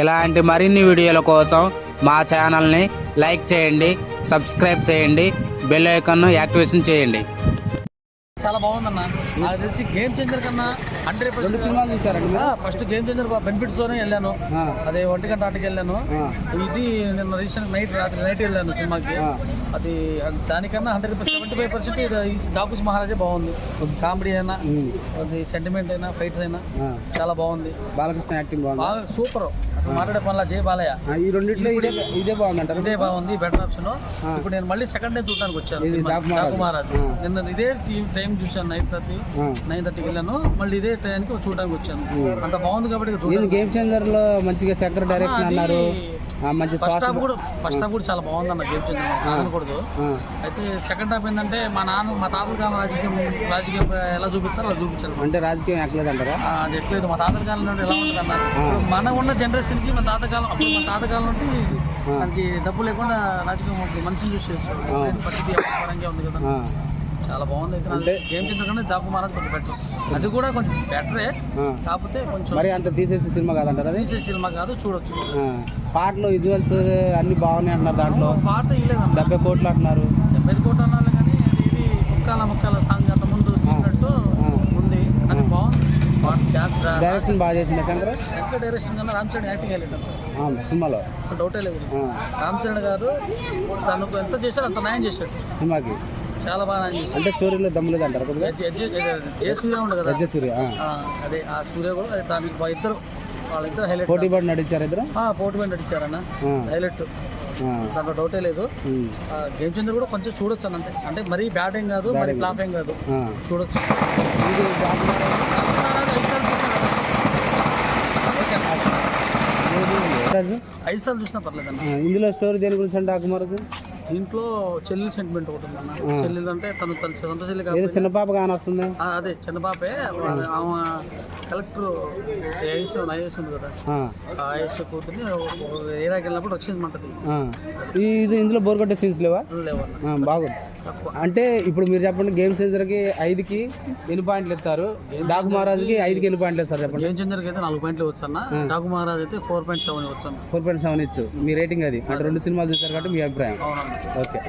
ఇలాంటి మరిన్ని వీడియోల కోసం మా ఛానల్ని లైక్ చేయండి, సబ్స్క్రైబ్ చేయండి, బెల్ ఐకాన్ను యాక్టివేషన్ చేయండి. చాలా బాగుందన్న. నాకు తెలిసి గేమ్ చేంజర్ కన్నా 100% సినిమాలు చూసారండి. ఫస్ట్ గేమ్ చేంజర్ బెనిఫిట్స్ తోనే వెళ్ళాను. అదే 1 గంట ఆటకి వెళ్ళాను. ఇది నిన్న రీసెంట్ రాత్రి నైట్ వెళ్ళాను సినిమాకి. అది దానికన్నా 100% 75% డాకుస్ మహారాజే బాగుంది. కామెడీ అయినా, అది సెంటిమెంట్ అయినా, ఫైటర్ అయినా చాలా బాగుంది. బాలకృష్ణ యాక్టింగ్ బాగా సూపర్. మాట్లాడే పనుల జై బాలయ్య ఈ రెండింటిలో ఇదే బాగుందంటారు. ఇదే బాగుంది, బెటర్ ఆప్షన్. ఇప్పుడు నేను మళ్ళీ సెకండ్ టైం చూడడానికి వచ్చాను డాకు మహారాజ్. నిన్న ఇదే టైం చూసాను, 9:30కి వెళ్ళాను. మళ్ళీ ఇదే టైంకి చూడడానికి వచ్చాను. అంత బాగుంది కాబట్టి గేమ్ చేంజర్ లో మంచిగా చక్ర డైరెక్షన్ అన్నారు. ఫస్ట్ హాఫ్ కూడా చాలా బాగుంది అన్న. గేమ్ చేంజర్ అనకూడదు. అయితే సెకండ్ హాఫ్ ఏంటంటే మా తాతల కాలం రాజకీయం ఎలా చూపిస్తారో అలా చూపించారు. అంటే రాజకీయం ఎక్కలేదు అంటారా? అది ఎక్కలేదు. మా తాతల కాలం నుండి ఎలా ఉంటుంది అన్నారు. మన ఉన్న జనరేషన్ కి మన తాతకాలం నుండి మనకి డబ్బు లేకుండా రాజకీయం మనిషిని చూసి పరిస్థితి పరంగా ఉంది కదా. చాలా బాగుంది. అయితే గేమ్ చేంజర్ కంటే డాకు మహారాజ్ కొంచెం బెటర్. అది కూడా కొంచెం బెటరే, కాకపోతే కొంచెం మరి అంత తీసేసి సినిమా కాదంటారు. అది తీసే సినిమా కాదు, చూడొచ్చు. పాటలు విజువల్స్ అన్ని బాగున్నాయి అంటున్నారు. దాంట్లో పాట ఇవ్వలేదు. 70 కోట్లు అంటున్నారు. 70 కోట్లు అన్నారు కానీ ఇది ముక్కాల సాంగ్ అంత ముందు చూసినట్టు ఉంది. అది బాగుంది. డైరెక్షన్ బాగా చేసింది శంకర్ డైరెక్షన్ కన్నా రామ్ చరణ్ యాక్టింగ్ వెళ్ళాడు సినిమాలో, అసలు డౌటే లేదు. రామ్ చరణ్ గారు తనకు ఎంత చేశాడు అంత న్యాయం చేశాడు సినిమాకి. చాలా బాగా న్యాయం చేశాడు. అంటే స్టోరీలో దమ్ము లేదు అంటారు. ఏ సూర్య ఉండదు కదా, సూర్య. అదే ఆ సూర్య కూడా దానికి వాళ్ళిద్దరు హైలైట్. పోటీ పడి నటించారు ఇద్దరు. పోటీ పడి నటించారన్న, హైలైట్. దాంట్లో డౌటే లేదు. గేమ్ చేంజర్ కూడా కొంచెం చూడొచ్చు అంతే. అంటే మరీ బ్యాడ్ ఏం కాదు, మరీ ఫ్లాప్ ఏం కాదు, చూడొచ్చు. 5 సార్లు చూసినా పర్లేదన్న. ఇందులో స్టోరీ దేని గురించి అంటే డాకుమారాజు దీంట్లో చెల్లెలు సెంటిమెంట్ ఒకటి ఉందన్న. చెల్లెలు అంటే తన సొంత చెల్లి కాదు, చిన్న పాప కానీ వస్తుంది. అదే చిన్న పాపే. ఆమె కలెక్టర్ ఐఏఎస్ ఉంది కదా, ఐఏఎస్ కూతుర్ని ఏరాకి వెళ్ళినప్పుడు రక్షించమంటది. ఇది ఇందులో బోర్ కొట్టే సీన్స్ లేవన్నా? బాగుంది. అంటే ఇప్పుడు మీరు చెప్పండి, గేమ్ చేంజర్కి 5కి ఎన్ని పాయింట్లు ఇస్తారు, డాకు మహారాజ్కి 5కి ఎన్ని పాయింట్లు ఇస్తారు చెప్పండి. గేమ్ చేంజర్కి అయితే 4 పాయింట్లు ఇవ్వచ్చు అన్న. డాకు మహారాజ్ అయితే 4.7 ఇవ్వచ్చు. 4.7 ఇచ్చు మీ రేటింగ్. అది అంటే 2 సినిమాలు చూస్తారు కాబట్టి మీ అభిప్రాయం. అవునన్నా. ఓకే.